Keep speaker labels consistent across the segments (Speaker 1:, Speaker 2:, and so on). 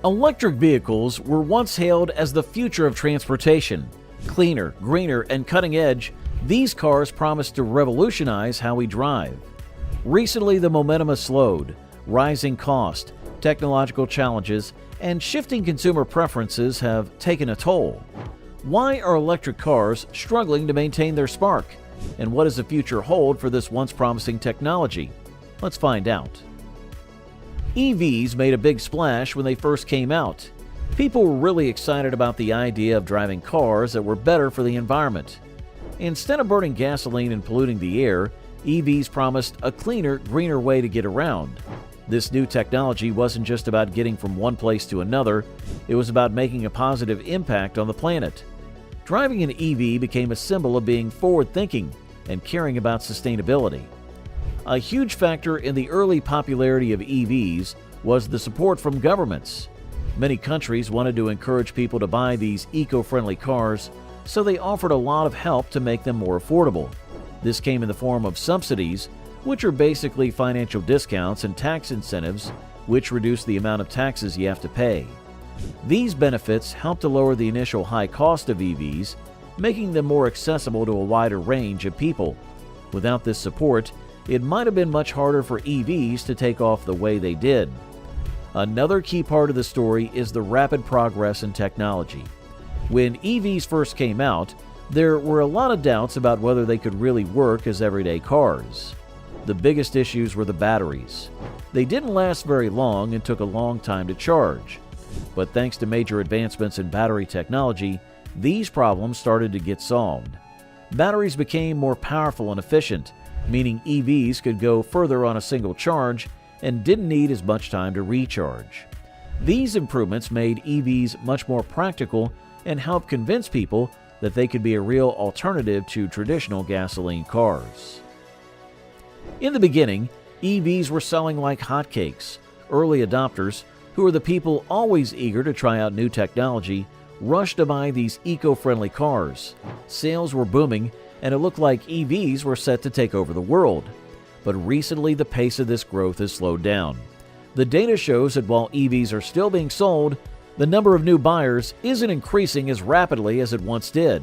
Speaker 1: Electric vehicles were once hailed as the future of transportation. Cleaner, greener, and cutting edge, these cars promise to revolutionize how we drive. Recently, the momentum has slowed. Rising cost, technological challenges, and shifting consumer preferences have taken a toll. Why are electric cars struggling to maintain their spark? And what does the future hold for this once promising technology? Let's find out. EVs made a big splash when they first came out. People were really excited about the idea of driving cars that were better for the environment. Instead of burning gasoline and polluting the air, EVs promised a cleaner, greener way to get around. This new technology wasn't just about getting from one place to another, it was about making a positive impact on the planet. Driving an EV became a symbol of being forward-thinking and caring about sustainability. A huge factor in the early popularity of EVs was the support from governments. Many countries wanted to encourage people to buy these eco-friendly cars, so they offered a lot of help to make them more affordable. This came in the form of subsidies, which are basically financial discounts, and tax incentives, which reduce the amount of taxes you have to pay. These benefits help to lower the initial high cost of EVs, making them more accessible to a wider range of people. Without this support, it might have been much harder for EVs to take off the way they did. Another key part of the story is the rapid progress in technology. When EVs first came out, there were a lot of doubts about whether they could really work as everyday cars. The biggest issues were the batteries. They didn't last very long and took a long time to charge. But thanks to major advancements in battery technology, these problems started to get solved. Batteries became more powerful and efficient, meaning EVs could go further on a single charge and didn't need as much time to recharge. These improvements made EVs much more practical and helped convince people that they could be a real alternative to traditional gasoline cars. In the beginning, EVs were selling like hotcakes. Early adopters, who were the people always eager to try out new technology, rushed to buy these eco-friendly cars. Sales were booming, and it looked like EVs were set to take over the world. But recently, the pace of this growth has slowed down. The data shows that while EVs are still being sold, the number of new buyers isn't increasing as rapidly as it once did.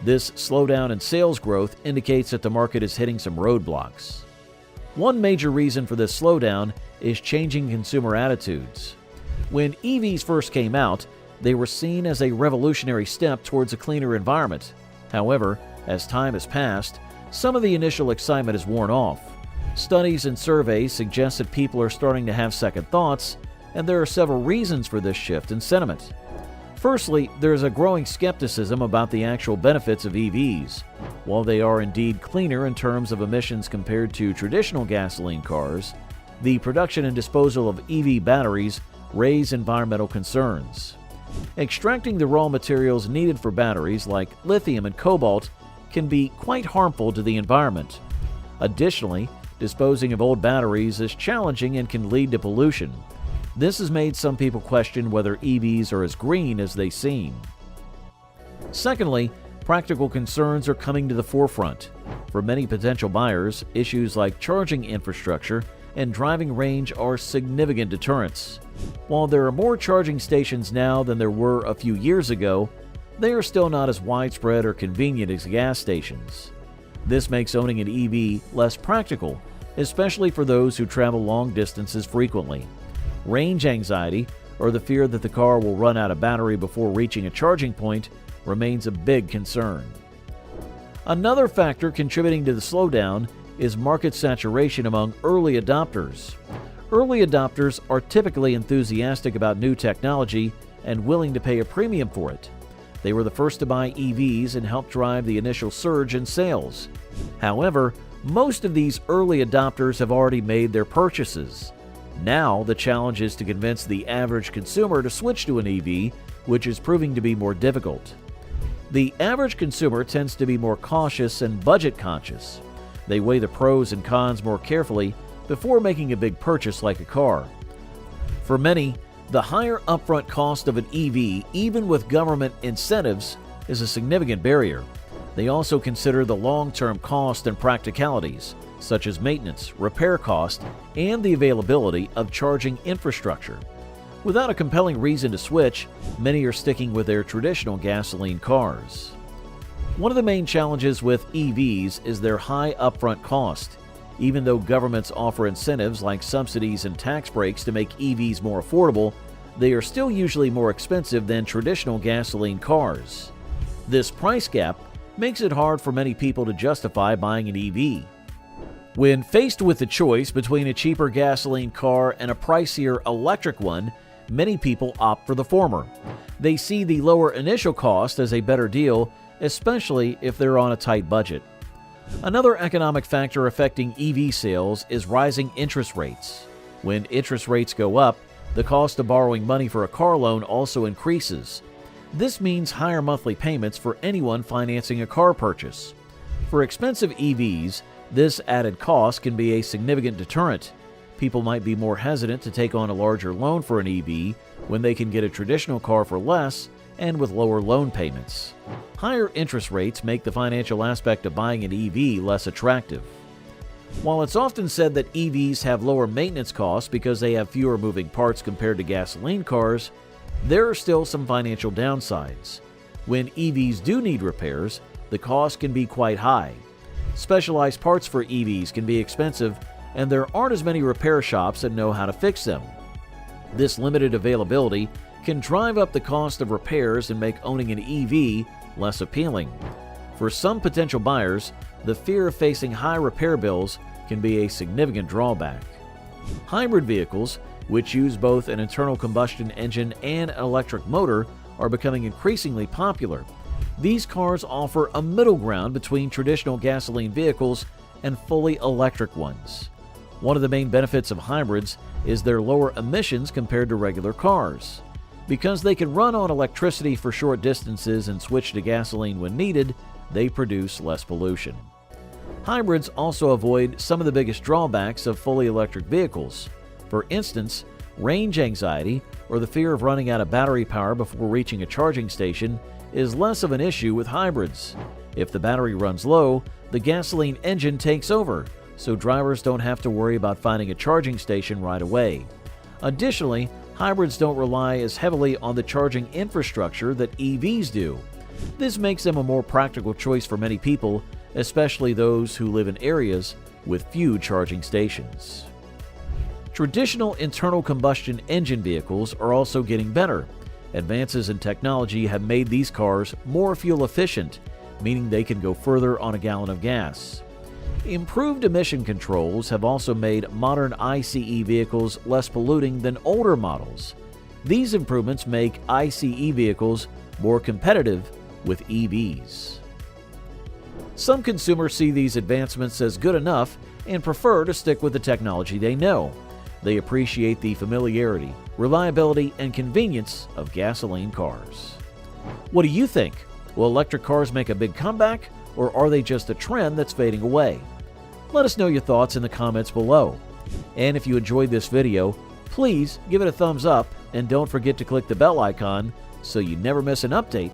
Speaker 1: This slowdown in sales growth indicates that the market is hitting some roadblocks. One major reason for this slowdown is changing consumer attitudes. When EVs first came out, they were seen as a revolutionary step towards a cleaner environment. However, as time has passed, some of the initial excitement has worn off. Studies and surveys suggest that people are starting to have second thoughts, and there are several reasons for this shift in sentiment. Firstly, there is a growing skepticism about the actual benefits of EVs. While they are indeed cleaner in terms of emissions compared to traditional gasoline cars, the production and disposal of EV batteries raise environmental concerns. Extracting the raw materials needed for batteries like lithium and cobalt can be quite harmful to the environment. Additionally, disposing of old batteries is challenging and can lead to pollution. This has made some people question whether EVs are as green as they seem. Secondly, practical concerns are coming to the forefront. For many potential buyers, issues like charging infrastructure and driving range are significant deterrents. While there are more charging stations now than there were a few years ago, they are still not as widespread or convenient as gas stations. This makes owning an EV less practical, especially for those who travel long distances frequently. Range anxiety, or the fear that the car will run out of battery before reaching a charging point, remains a big concern. Another factor contributing to the slowdown is market saturation among early adopters. Early adopters are typically enthusiastic about new technology and willing to pay a premium for it. They were the first to buy EVs and helped drive the initial surge in sales. However, most of these early adopters have already made their purchases. Now, the challenge is to convince the average consumer to switch to an EV, which is proving to be more difficult. The average consumer tends to be more cautious and budget conscious. They weigh the pros and cons more carefully before making a big purchase like a car. For many, the higher upfront cost of an EV, even with government incentives, is a significant barrier. They also consider the long-term cost and practicalities, such as maintenance, repair cost, and the availability of charging infrastructure. Without a compelling reason to switch, many are sticking with their traditional gasoline cars. One of the main challenges with EVs is their high upfront cost. Even though governments offer incentives like subsidies and tax breaks to make EVs more affordable, they are still usually more expensive than traditional gasoline cars. This price gap makes it hard for many people to justify buying an EV. When faced with the choice between a cheaper gasoline car and a pricier electric one, many people opt for the former. They see the lower initial cost as a better deal, especially if they're on a tight budget. Another economic factor affecting EV sales is rising interest rates. When interest rates go up, the cost of borrowing money for a car loan also increases. This means higher monthly payments for anyone financing a car purchase. For expensive EVs, this added cost can be a significant deterrent. People might be more hesitant to take on a larger loan for an EV when they can get a traditional car for less and with lower loan payments. Higher interest rates make the financial aspect of buying an EV less attractive. While it's often said that EVs have lower maintenance costs because they have fewer moving parts compared to gasoline cars, there are still some financial downsides. When EVs do need repairs, the cost can be quite high. Specialized parts for EVs can be expensive, and there aren't as many repair shops that know how to fix them. This limited availability can drive up the cost of repairs and make owning an EV less appealing. For some potential buyers, the fear of facing high repair bills can be a significant drawback. Hybrid vehicles, which use both an internal combustion engine and an electric motor, are becoming increasingly popular. These cars offer a middle ground between traditional gasoline vehicles and fully electric ones. One of the main benefits of hybrids is their lower emissions compared to regular cars. Because they can run on electricity for short distances and switch to gasoline when needed, they produce less pollution. Hybrids also avoid some of the biggest drawbacks of fully electric vehicles. For instance, range anxiety or the fear of running out of battery power before reaching a charging station is less of an issue with hybrids. If the battery runs low, the gasoline engine takes over, so drivers don't have to worry about finding a charging station right away. Additionally, hybrids don't rely as heavily on the charging infrastructure that EVs do. This makes them a more practical choice for many people, especially those who live in areas with few charging stations. Traditional internal combustion engine vehicles are also getting better. Advances in technology have made these cars more fuel efficient, meaning they can go further on a gallon of gas. Improved emission controls have also made modern ICE vehicles less polluting than older models. These improvements make ICE vehicles more competitive with EVs. Some consumers see these advancements as good enough and prefer to stick with the technology they know. They appreciate the familiarity, reliability, and convenience of gasoline cars. What do you think? Will electric cars make a big comeback, or are they just a trend that's fading away? Let us know your thoughts in the comments below. And if you enjoyed this video, please give it a thumbs up and don't forget to click the bell icon so you never miss an update